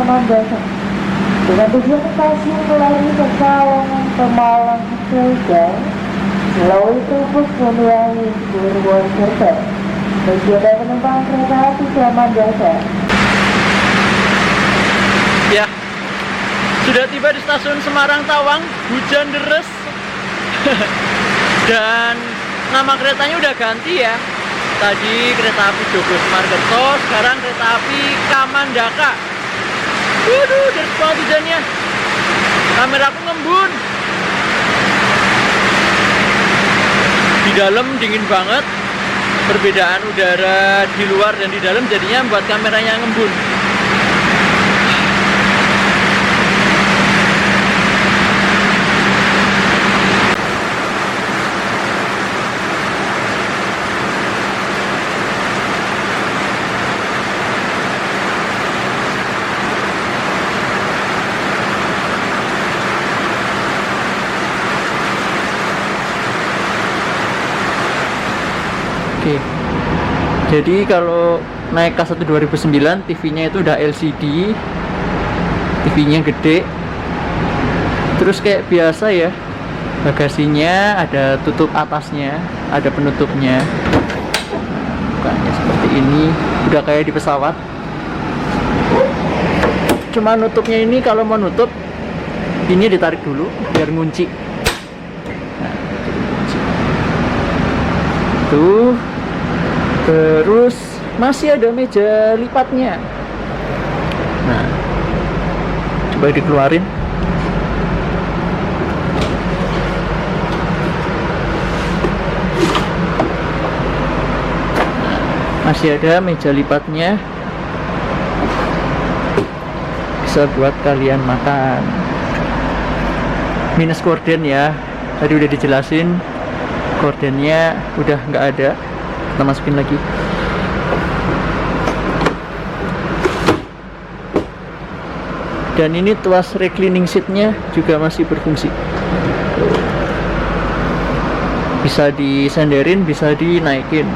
Kamandaka dengan tujuan stasiun melalui Pekalongan, Pemalang, Cilacap, melalui Trubus, Banyuwangi, Purwokerto. Bagi Anda penumpang kereta api Kamandaka. Ya, sudah tiba di stasiun Semarang Tawang. Hujan deres dan nama keretanya udah ganti ya. Tadi kereta api Joglo Semargerto, sekarang kereta api Kamandaka. Waduh, deres banget hujannya. Kameraku ngembun. Di dalam dingin banget. Perbedaan udara di luar dan di dalam jadinya membuat kameranya ngembun. Oke. Jadi kalau naik K1 2009 TV-nya itu udah LCD. TV-nya gede. Terus kayak biasa ya. Bagasinya ada tutup atasnya, ada penutupnya. Bukanya seperti ini, udah kayak di pesawat. Cuma nutupnya ini kalau mau nutup ini ditarik dulu biar ngunci. Nah, tuh. Terus masih ada meja lipatnya. Nah, coba dikeluarin. Nah, masih ada meja lipatnya. Bisa buat kalian makan. Minus gorden ya. Tadi udah dijelasin. Gordennya udah nggak ada. Kita masukin lagi. Dan ini tuas reclining seatnya juga masih berfungsi. Bisa disenderin, bisa dinaikin.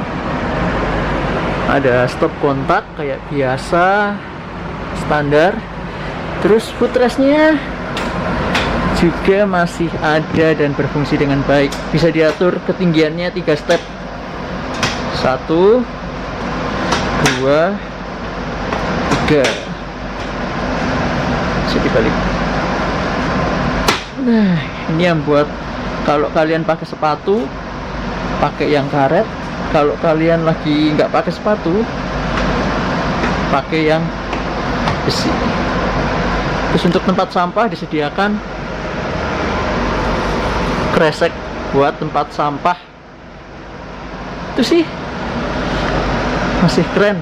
Ada stop kontak kayak biasa, standar. Terus footrestnya juga masih ada dan berfungsi dengan baik. Bisa diatur ketinggiannya 3 step. 1, 2, 3. Bisa dibalik. Nah, ini yang buat kalau kalian pakai sepatu, pakai yang karet. Kalau kalian lagi nggak pakai sepatu, pakai yang besi. Terus untuk tempat sampah disediakan kresek buat tempat sampah. Itu sih masih keren.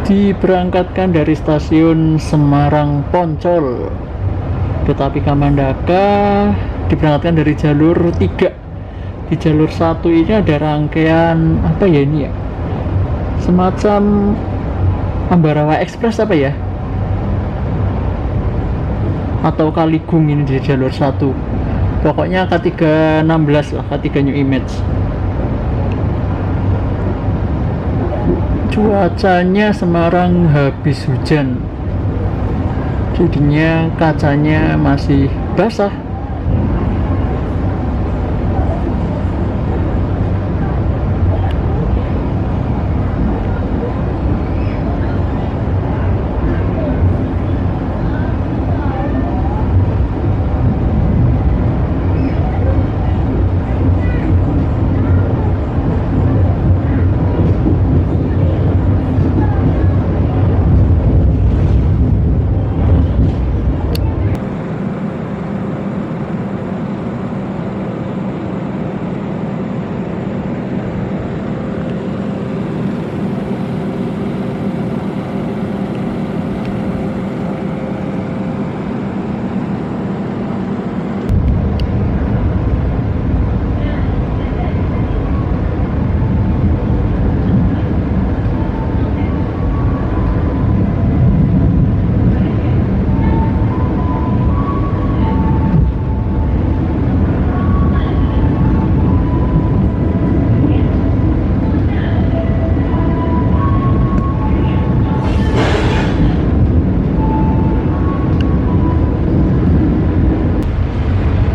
diberangkatkan dari stasiun Semarang Poncol. Kereta api Kamandaka diberangkatkan dari jalur 3 di jalur satu ini ada rangkaian apa ya ini ya, semacam Ambarawa Express apa ya, atau Kaligung ini di jalur satu, pokoknya K316 lah, K3 New Image. Cuacanya Semarang habis hujan, jadinya kacanya masih basah.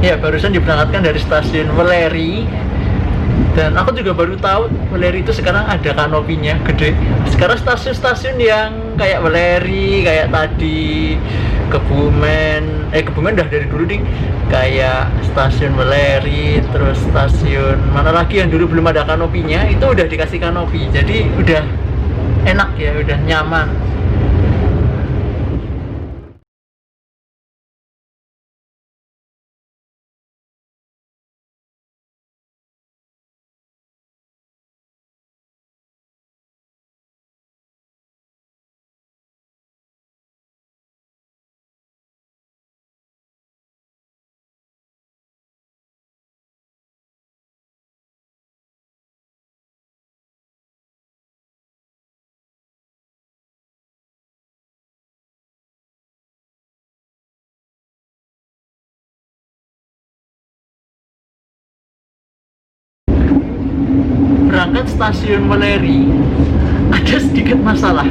Ya, barusan diberangkatkan dari stasiun Weleri, dan aku juga baru tahu Weleri itu sekarang ada kanopinya gede. Sekarang stasiun-stasiun yang kayak Weleri, kayak tadi Kebumen udah dari dulu ding, kayak stasiun Weleri, terus stasiun mana lagi yang dulu belum ada kanopinya, itu udah dikasih kanopi, jadi udah enak ya, udah nyaman. Berangkat stasiun Weleri ada sedikit masalah.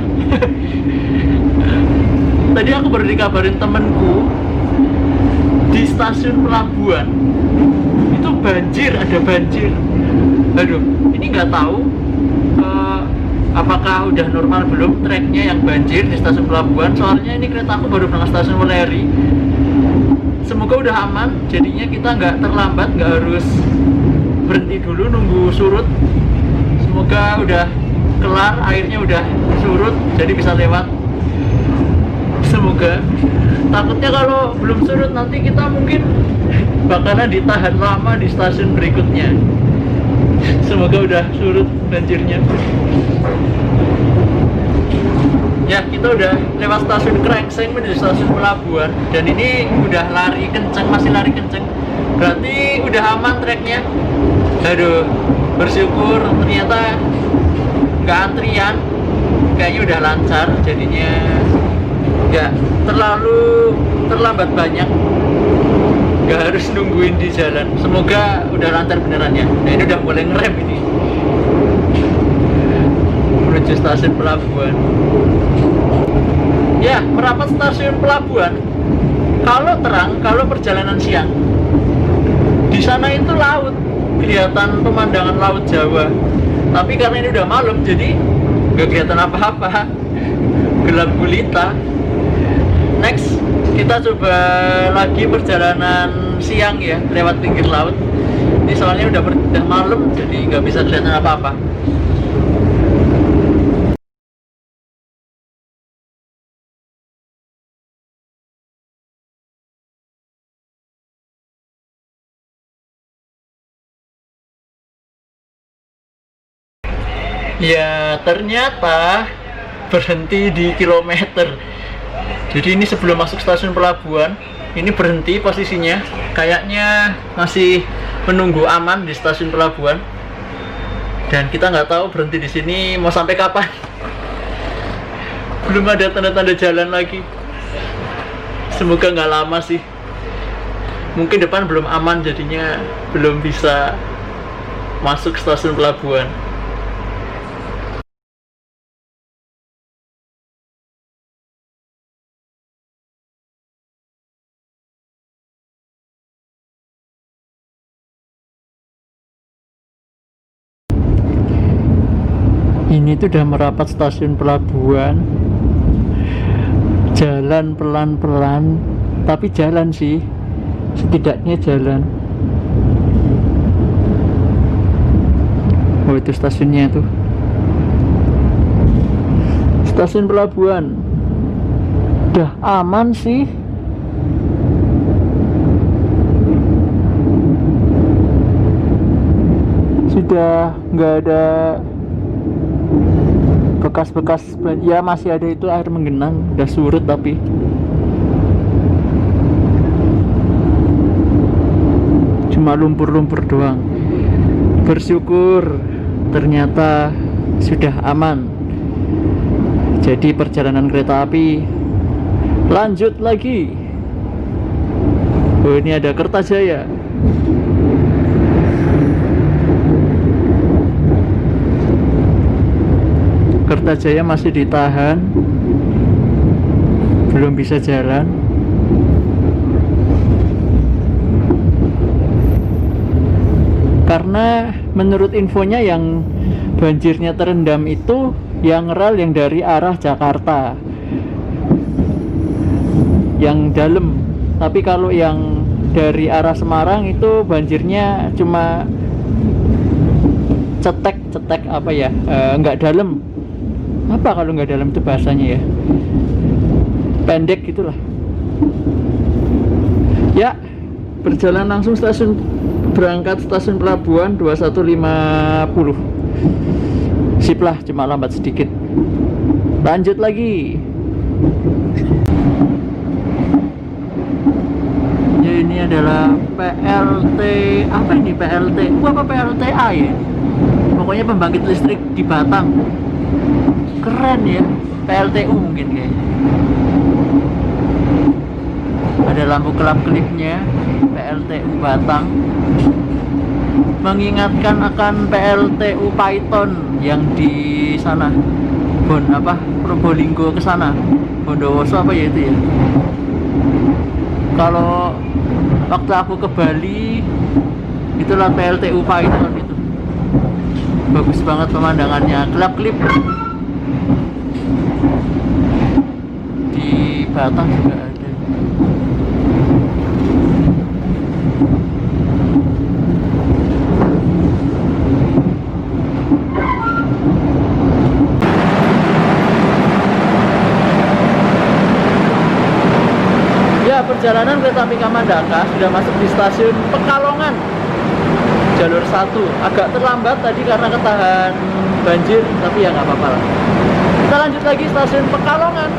Tadi aku baru dikabarin temenku di stasiun pelabuhan itu banjir, ada banjir. Aduh, ini nggak tahu apakah udah normal belum treknya yang banjir di stasiun pelabuhan. Soalnya ini kereta aku baru berangkat stasiun Weleri. Semoga udah aman, jadinya kita nggak terlambat, nggak harus berhenti dulu nunggu surut. Semoga udah kelar, airnya udah surut, jadi bisa lewat. Semoga. Takutnya kalau belum surut nanti kita mungkin bakalan ditahan lama di stasiun berikutnya. Semoga udah surut banjirnya. Ya, kita udah lewat stasiun Krengseng menuju stasiun Pelabuhan, dan ini udah lari kenceng, masih lari kenceng. Berarti udah aman treknya. Aduh, bersyukur ternyata nggak antrian, kayaknya udah lancar, jadinya nggak terlalu terlambat banyak, nggak harus nungguin di jalan. Semoga udah lancar beneran ya. Nah, ini udah mulai ngerem ini menuju stasiun Pelabuhan. Ya, merapat stasiun Pelabuhan. Kalau terang, kalau perjalanan siang, di sana itu laut, kelihatan pemandangan laut Jawa. Tapi karena ini udah malam, jadi nggak kelihatan apa-apa, gelap gulita. Next, kita coba lagi perjalanan siang ya, lewat pinggir laut. Ini soalnya udah malam, jadi nggak bisa kelihatan apa-apa. Ya, ternyata berhenti di kilometer. Jadi ini sebelum masuk stasiun Pelabuhan, ini berhenti posisinya. Kayaknya masih menunggu aman di stasiun pelabuhan, dan kita nggak tahu berhenti di sini mau sampai kapan. Belum ada tanda-tanda jalan lagi. Semoga nggak lama sih. Mungkin depan belum aman, jadinya belum bisa masuk stasiun pelabuhan. Ini tuh udah merapat stasiun pelabuhan. Jalan pelan-pelan, tapi jalan sih, setidaknya jalan. Oh, itu stasiunnya tuh, stasiun pelabuhan. Udah aman sih. Sudah nggak ada bekas-bekas, ya masih ada itu air menggenang, udah surut tapi cuma lumpur-lumpur doang. Bersyukur ternyata sudah aman. Jadi perjalanan kereta api lanjut lagi. Oh, ini ada Kertajaya. Kertajaya masih ditahan, belum bisa jalan. Karena menurut infonya yang banjirnya terendam itu yang rel yang dari arah Jakarta, yang dalam. Tapi kalau yang dari arah Semarang itu banjirnya cuma cetek apa ya, nggak dalam. Apa kalau nggak dalam itu bahasanya ya, pendek gitulah ya. Berjalan langsung berangkat stasiun pelabuhan 21.50. Sip lah, cuma lambat sedikit. Lanjut lagi ya. Ini adalah PLT, apa ini, PLTU apa PLTA ya, pokoknya pembangkit listrik di Batang. Keren ya, PLTU mungkin kayaknya. Ada lampu kelap-kelipnya, PLTU Batang. Mengingatkan akan PLTU Python yang di sana, Probolinggo ke sana, Bondowoso apa ya itu ya. Kalau waktu aku ke Bali, itulah PLTU Python itu. Bagus banget pemandangannya, kelap-kelip. Di Batang juga ada. Ya, perjalanan kereta api Kamandaka sudah masuk di stasiun Pekalongan, jalur 1. Agak terlambat tadi karena ketahan banjir, tapi ya nggak apa-apa lah. Kita lanjut lagi stasiun Pekalongan.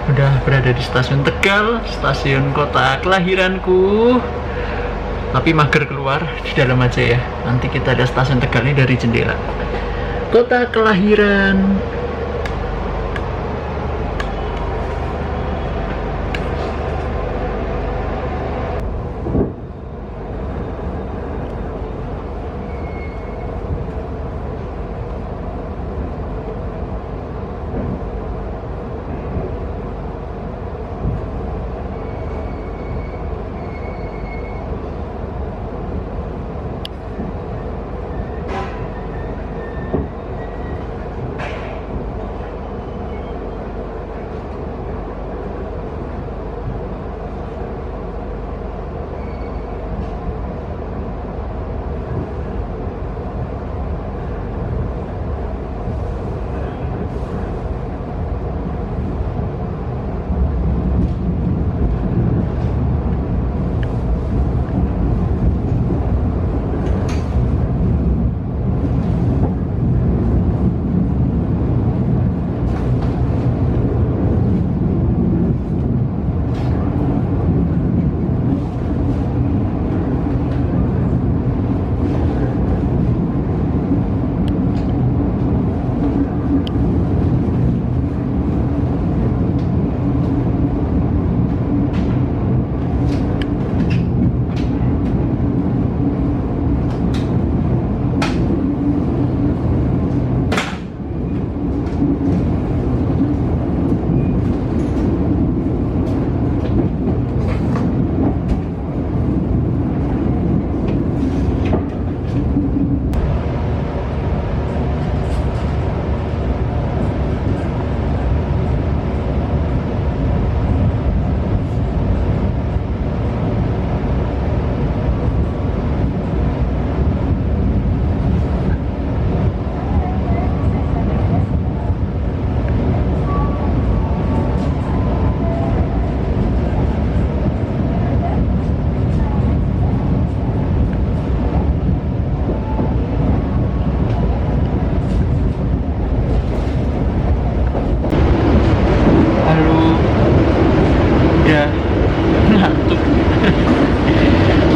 Udah berada di stasiun Tegal, stasiun kota kelahiranku. Tapi mager keluar, di dalam aja ya. Nanti kita ada stasiun Tegal ini dari jendela. Kota kelahiran.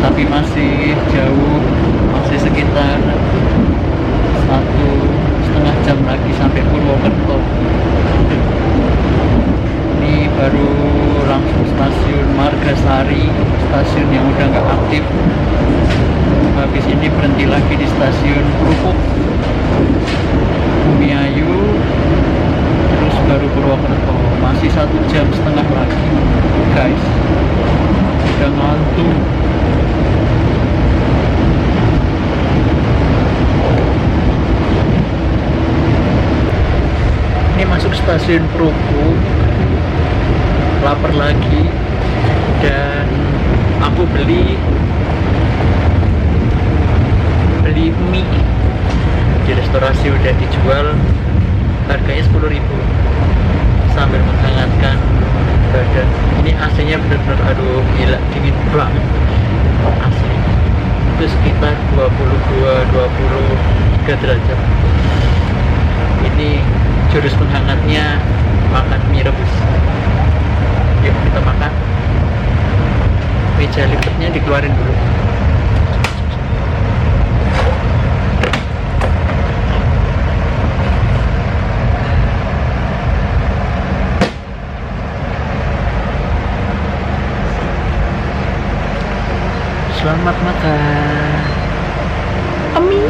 Tapi masih jauh, masih sekitar 1,5 jam lagi sampai Purwokerto. Ini baru langsung stasiun Margasari, stasiun yang udah nggak aktif. Habis ini berhenti lagi di stasiun Krupuk, Bumiayu, terus baru Purwokerto. Masih 1,5 jam lagi, guys. Udah ngantuk. Ini masuk stasiun Krupuk, lapar lagi, dan aku beli mie di restorasi, udah dijual, harganya 10.000 sambil menghangatkan badan. Ini AC-nya bener-bener aduh gila, dingin banget asli. Itu sekitar 22-23 derajat. Ini jurus penghangatnya makan mie rebus. Yuk kita makan. Meja lipatnya dikeluarin dulu. Selamat makan. Ami.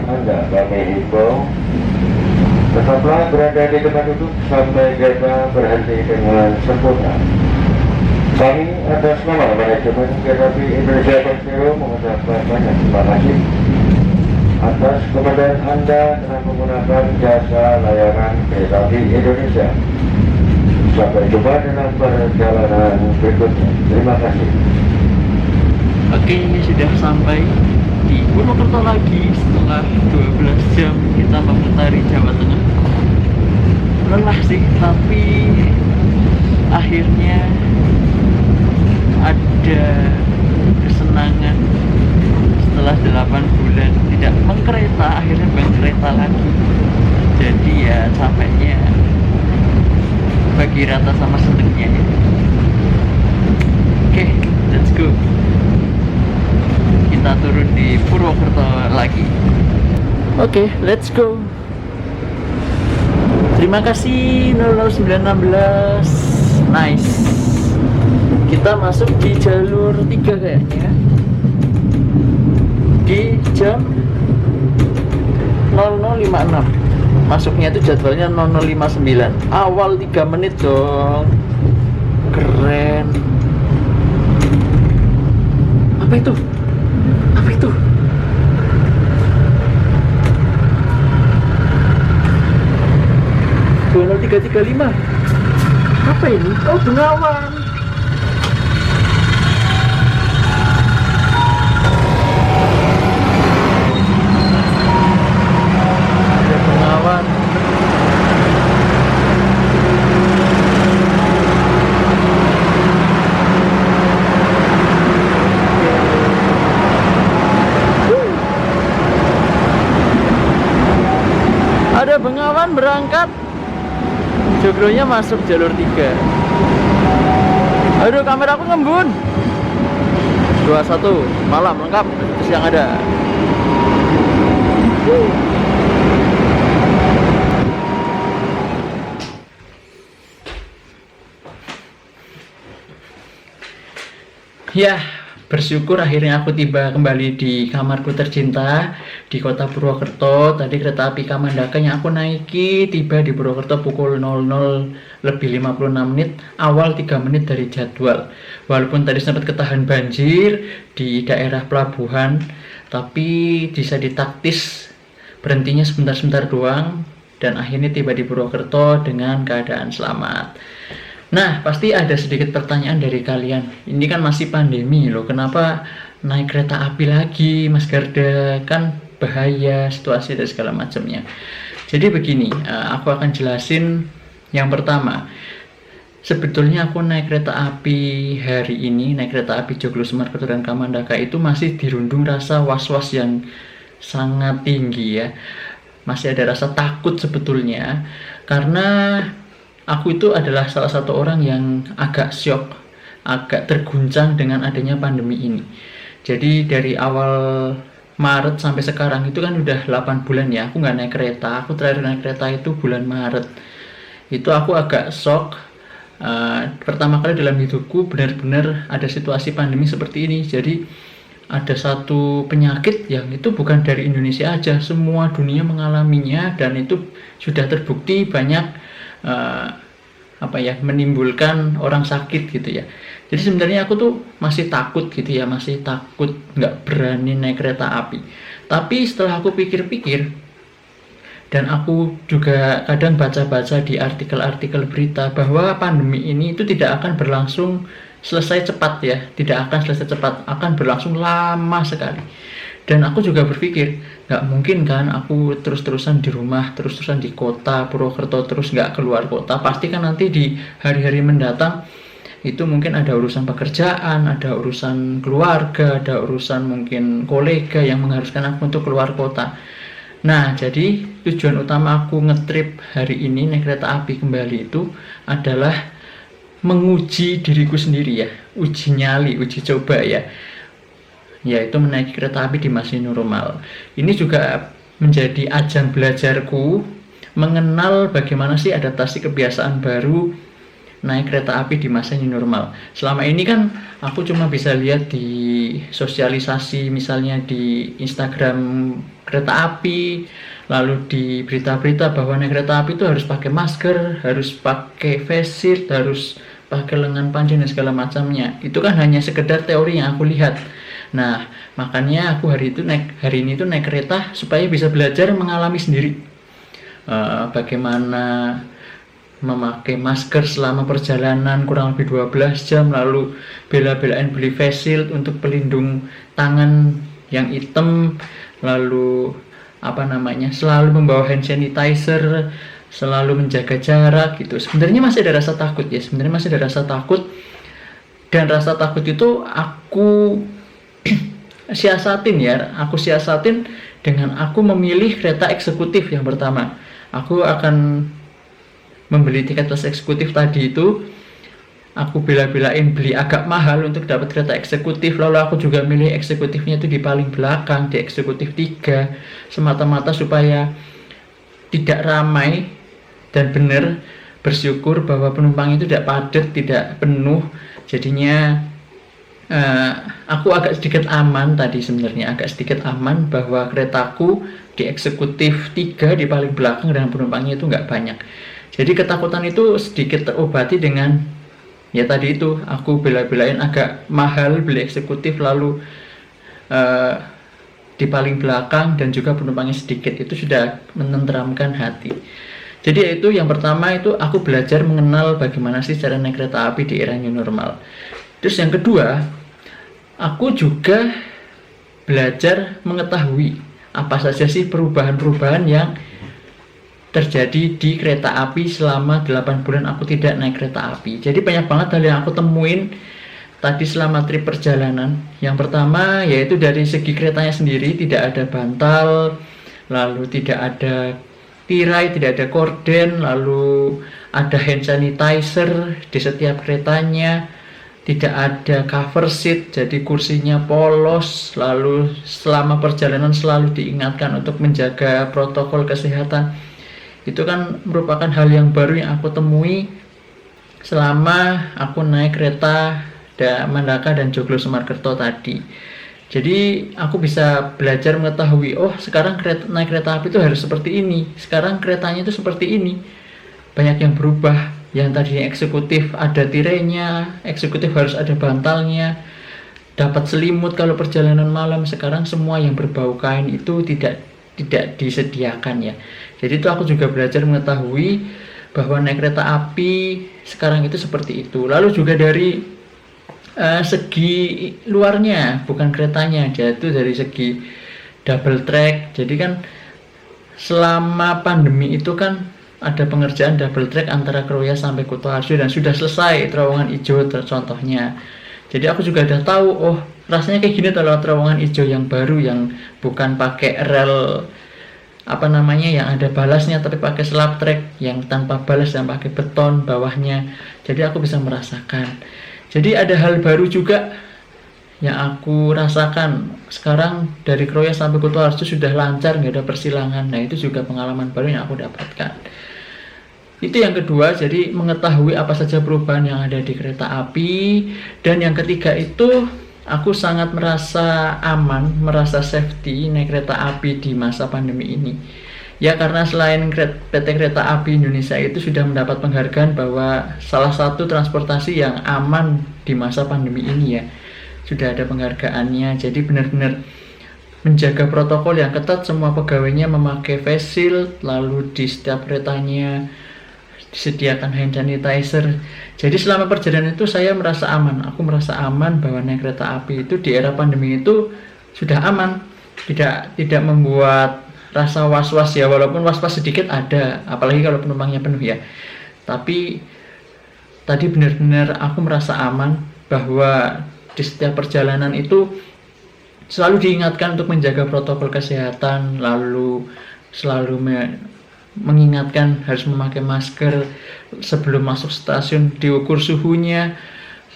kendaraan Anda. Kami himbau tetaplah berada di tempat duduk sampai kereta berhenti dengan sempurna. Kami atas nama manajemen kereta api Indonesia Persero mengucapkan banyak terima kasih atas kemudahan Anda dengan menggunakan jasa layanan kereta api Indonesia. Sampai jumpa dalam perjalanan berikutnya. Terima kasih. Oke, sudah sampai di Purwokerto lagi setelah 12 jam kita memutari Jawa Tengah. Lelah sih, tapi akhirnya ada kesenangan setelah 8 bulan tidak mengkereta, akhirnya berkereta lagi. Jadi ya sampainya bagi rata sama senengnya ya. Oke, let's go. Kita turun di Purwokerto lagi. Oke, let's go. Terima kasih 00916. Nice. Kita masuk di jalur 3 kayaknya. Di jam 00.56. Masuknya itu jadwalnya 00.59. Awal 3 menit dong. Keren. Apa itu? Apa itu? Channel 335. Apa ini? Oh, Bengawan. Ada Bengawan. Ada Bengawan berangkat. Jogronya masuk jalur 3. Aduh, kameraku ngembun. 21 malam lengkap, siang ada. Ya, bersyukur akhirnya aku tiba kembali di kamarku tercinta di kota Purwokerto. Tadi kereta api Kamandaka yang aku naiki tiba di Purwokerto pukul 00.56, awal 3 menit dari jadwal. Walaupun tadi sempat ketahan banjir di daerah pelabuhan, tapi bisa ditaktis berhentinya sebentar-sebentar doang dan akhirnya tiba di Purwokerto dengan keadaan selamat. Nah, pasti ada sedikit pertanyaan dari kalian. Ini kan masih pandemi loh, kenapa naik kereta api lagi, Mas Garda? Kan bahaya situasi dan segala macamnya. Jadi begini, aku akan jelasin. Yang pertama, sebetulnya aku naik kereta api hari ini, naik kereta api Joglo Semarang dan Kamandaka itu masih dirundung rasa was-was yang sangat tinggi ya. Masih ada rasa takut sebetulnya, karena aku itu adalah salah satu orang yang agak syok, agak terguncang dengan adanya pandemi ini. Jadi dari awal Maret sampai sekarang itu kan udah 8 bulan ya, aku nggak naik kereta. Aku terakhir naik kereta itu bulan Maret. Itu aku agak shock. Pertama kali dalam hidupku benar-benar ada situasi pandemi seperti ini. Jadi ada satu penyakit yang itu bukan dari Indonesia aja, semua dunia mengalaminya, dan itu sudah terbukti banyak menimbulkan orang sakit gitu ya. Jadi sebenarnya aku tuh masih takut gitu ya, masih takut, nggak berani naik kereta api. Tapi setelah aku pikir-pikir, dan aku juga kadang baca-baca di artikel-artikel berita bahwa pandemi ini itu tidak akan berlangsung selesai cepat ya, tidak akan selesai cepat, akan berlangsung lama sekali. Dan aku juga berpikir, nggak mungkin kan aku terus-terusan di rumah, terus-terusan di kota Purwokerto, terus nggak keluar kota. Pasti kan nanti di hari-hari mendatang itu mungkin ada urusan pekerjaan, ada urusan keluarga, ada urusan mungkin kolega yang mengharuskan aku untuk keluar kota. Nah, jadi tujuan utama aku ngetrip hari ini naik kereta api kembali itu adalah menguji diriku sendiri ya, uji nyali, uji coba ya, yaitu menaiki kereta api di masa normal. Ini juga menjadi ajang belajarku mengenal bagaimana sih adaptasi kebiasaan baru naik kereta api di masa new normal. Selama ini kan aku cuma bisa lihat di sosialisasi, misalnya di Instagram kereta api, lalu di berita-berita bahwa naik kereta api itu harus pakai masker, harus pakai face shield, harus pakai lengan panjang dan segala macamnya. Itu kan hanya sekedar teori yang aku lihat. Nah, makanya aku hari ini tuh naik kereta supaya bisa belajar mengalami sendiri bagaimana memakai masker selama perjalanan kurang lebih 12 jam, lalu bela-belain beli face shield untuk pelindung tangan yang hitam, lalu selalu membawa hand sanitizer, selalu menjaga jarak gitu. Sebenarnya masih ada rasa takut ya, dan rasa takut itu aku siasatin dengan aku memilih kereta eksekutif yang pertama. Aku akan membeli tiket kelas eksekutif tadi itu, aku bela-belain beli agak mahal untuk dapat kereta eksekutif, lalu aku juga milih eksekutifnya itu di paling belakang, di eksekutif 3, semata-mata supaya tidak ramai dan benar bersyukur bahwa penumpang itu tidak padat, tidak penuh. Jadinya aku agak sedikit aman tadi, sebenarnya agak sedikit aman bahwa keretaku di eksekutif 3 di paling belakang dan penumpangnya itu nggak banyak. Jadi ketakutan itu sedikit terobati dengan ya tadi itu, aku bela-belain agak mahal beli eksekutif, lalu di paling belakang dan juga penumpangnya sedikit, itu sudah menenteramkan hati. Jadi itu yang pertama, itu aku belajar mengenal bagaimana sih cara naik kereta api di era new normal. Terus yang kedua, aku juga belajar mengetahui apa saja sih perubahan-perubahan yang terjadi di kereta api selama 8 bulan aku tidak naik kereta api. Jadi banyak banget hal yang aku temuin tadi selama trip perjalanan. Yang pertama yaitu dari segi keretanya sendiri, tidak ada bantal, lalu tidak ada tirai, tidak ada korden, lalu ada hand sanitizer di setiap keretanya, tidak ada cover seat, jadi kursinya polos, lalu selama perjalanan selalu diingatkan untuk menjaga protokol kesehatan. Itu kan merupakan hal yang baru yang aku temui selama aku naik kereta Mandaka dan Joglo Semarkerto tadi. Jadi aku bisa belajar mengetahui, oh sekarang naik kereta api itu harus seperti ini, sekarang keretanya itu seperti ini. Banyak yang berubah. Yang tadinya eksekutif ada tirainya, eksekutif harus ada bantalnya, dapat selimut kalau perjalanan malam, sekarang semua yang berbau kain itu tidak disediakan ya. Jadi itu aku juga belajar mengetahui bahwa naik kereta api sekarang itu seperti itu. Lalu juga dari segi luarnya, bukan keretanya, yaitu dari segi double track. Jadi kan selama pandemi itu kan ada pengerjaan double track antara Kroya sampai Kutoarjo dan sudah selesai terowongan hijau contohnya. Jadi aku juga udah tahu, oh rasanya kayak gini kalau terowongan hijau yang baru, yang bukan pakai rel yang ada balasnya, tapi pakai slab track yang tanpa balas dan pakai beton bawahnya. Jadi aku bisa merasakan. Jadi ada hal baru juga yang aku rasakan. Sekarang dari Kroya sampai Kutoarjo sudah lancar, nggak ada persilangan. Nah itu juga pengalaman baru yang aku dapatkan. Itu yang kedua, jadi mengetahui apa saja perubahan yang ada di kereta api. Dan yang ketiga itu, aku sangat merasa aman, merasa safety naik kereta api di masa pandemi ini. Ya karena selain PT Kereta Api Indonesia itu sudah mendapat penghargaan bahwa salah satu transportasi yang aman di masa pandemi ini ya. Sudah ada penghargaannya, jadi benar-benar menjaga protokol yang ketat, semua pegawainya memakai face shield, lalu di setiap keretanya disediakan hand sanitizer. Jadi selama perjalanan itu saya merasa aman. Aku merasa aman bahwa naik kereta api itu di era pandemi itu sudah aman, tidak membuat rasa was-was ya, walaupun was-was sedikit ada, apalagi kalau penumpangnya penuh ya. Tapi tadi benar-benar aku merasa aman bahwa di setiap perjalanan itu selalu diingatkan untuk menjaga protokol kesehatan, lalu selalu mengingatkan harus memakai masker sebelum masuk stasiun, diukur suhunya,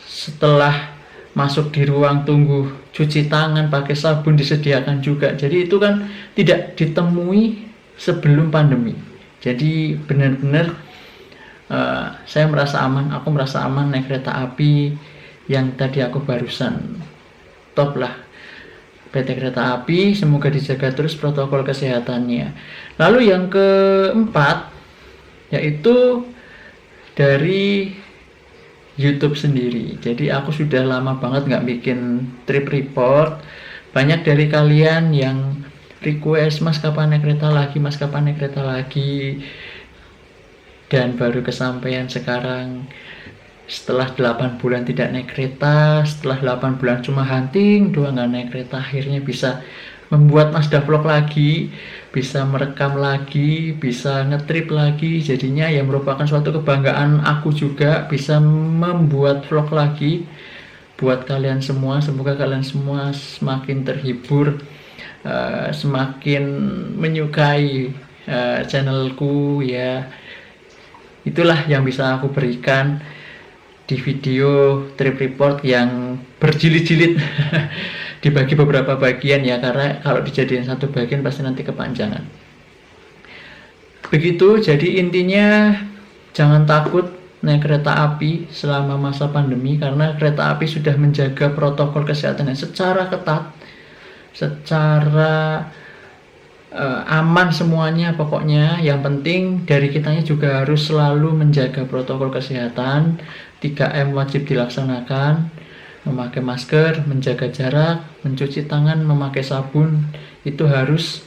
setelah masuk di ruang tunggu cuci tangan pakai sabun disediakan juga. Jadi itu kan tidak ditemui sebelum pandemi. Jadi benar-benar saya merasa aman, aku merasa aman naik kereta api yang tadi aku barusan. Top lah. PT Kereta Api, semoga dijaga terus protokol kesehatannya. Lalu yang keempat yaitu dari YouTube sendiri. Jadi aku sudah lama banget nggak bikin trip report. Banyak dari kalian yang request, Mas kapan naik kereta lagi, Mas kapan naik kereta lagi, dan baru kesampaian sekarang. Setelah 8 bulan tidak naik kereta, setelah 8 bulan cuma hunting doang nggak naik kereta, akhirnya bisa membuat Mazda Vlog lagi, bisa merekam lagi, bisa ngetrip lagi. Jadinya yang merupakan suatu kebanggaan aku juga bisa membuat vlog lagi buat kalian semua. Semoga kalian semua semakin terhibur, semakin menyukai channelku ya. Itulah yang bisa aku berikan di video trip report yang berjilid-jilid. Dibagi beberapa bagian ya, karena kalau dijadiin satu bagian pasti nanti kepanjangan. Begitu, jadi intinya jangan takut naik kereta api selama masa pandemi, karena kereta api sudah menjaga protokol kesehatannya secara ketat, secara aman semuanya. Pokoknya yang penting dari kitanya juga harus selalu menjaga protokol kesehatan. 3M wajib dilaksanakan, memakai masker, menjaga jarak, mencuci tangan, memakai sabun, itu harus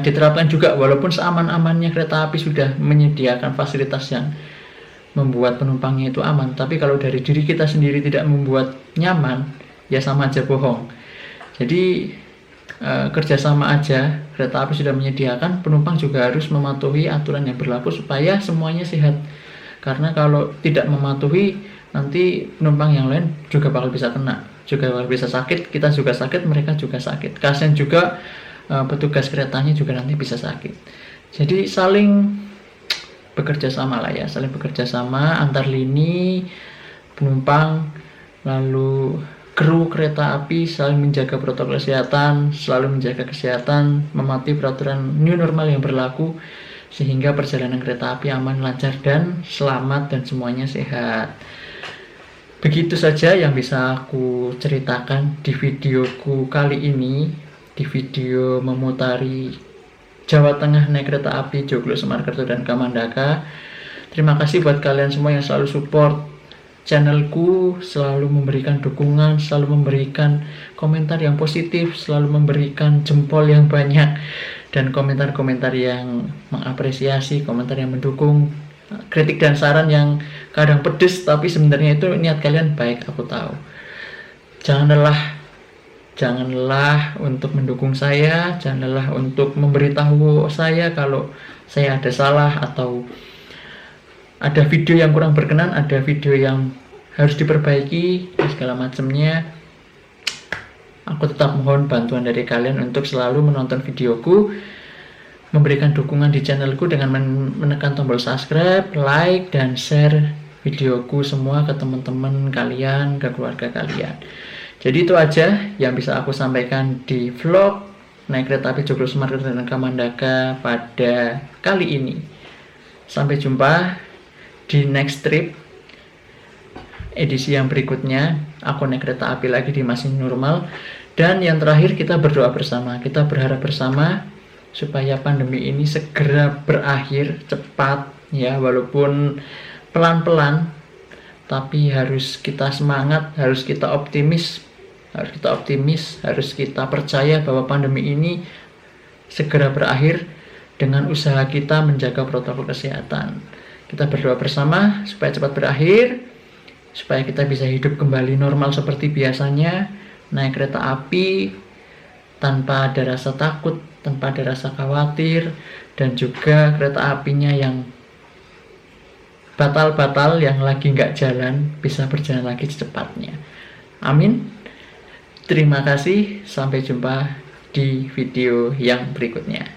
diterapkan juga. Walaupun seaman-amannya kereta api sudah menyediakan fasilitas yang membuat penumpangnya itu aman, tapi kalau dari diri kita sendiri tidak membuat nyaman, ya sama aja bohong. Jadi kerjasama aja. Kereta api sudah menyediakan, penumpang juga harus mematuhi aturan yang berlaku supaya semuanya sehat. Karena kalau tidak mematuhi, nanti penumpang yang lain juga bakal bisa kena, juga bakal bisa sakit, kita juga sakit, mereka juga sakit. Kasian juga petugas keretanya juga nanti bisa sakit. Jadi saling bekerja sama lah ya, saling bekerja sama antar lini, penumpang, lalu kru kereta api saling menjaga protokol kesehatan, selalu menjaga kesehatan, mematuhi peraturan new normal yang berlaku, sehingga perjalanan kereta api aman, lancar, dan selamat, dan semuanya sehat. Begitu saja yang bisa aku ceritakan di videoku kali ini, di video memutari Jawa Tengah naik kereta api Joglo, Semarkerto, dan Kamandaka. Terima kasih buat kalian semua yang selalu support channelku, selalu memberikan dukungan, selalu memberikan komentar yang positif, selalu memberikan jempol yang banyak, dan komentar-komentar yang mengapresiasi, komentar yang mendukung, kritik dan saran yang kadang pedes, tapi sebenarnya itu niat kalian baik, aku tahu. Jangan lelah untuk mendukung saya, jangan lelah untuk memberitahu saya kalau saya ada salah, atau ada video yang kurang berkenan, ada video yang harus diperbaiki, dan segala macamnya. Aku tetap mohon bantuan dari kalian untuk selalu menonton videoku, memberikan dukungan di channelku dengan menekan tombol subscribe, like, dan share videoku semua ke teman-teman kalian, ke keluarga kalian. Jadi itu aja yang bisa aku sampaikan di vlog naik kereta api Joglo, Semarkerto, dan Kamandaka pada kali ini. Sampai jumpa di next trip, edisi yang berikutnya. Aku naik kereta api lagi di masa normal. Dan yang terakhir, kita berdoa bersama, kita berharap bersama supaya pandemi ini segera berakhir cepat ya, walaupun pelan-pelan, tapi harus kita semangat, harus kita optimis, harus kita percaya bahwa pandemi ini segera berakhir dengan usaha kita menjaga protokol kesehatan. Kita berdoa bersama supaya cepat berakhir, supaya kita bisa hidup kembali normal seperti biasanya, naik kereta api tanpa ada rasa takut, tanpa ada rasa khawatir, dan juga kereta apinya yang batal-batal, yang lagi nggak jalan, bisa berjalan lagi secepatnya. Amin. Terima kasih, sampai jumpa di video yang berikutnya.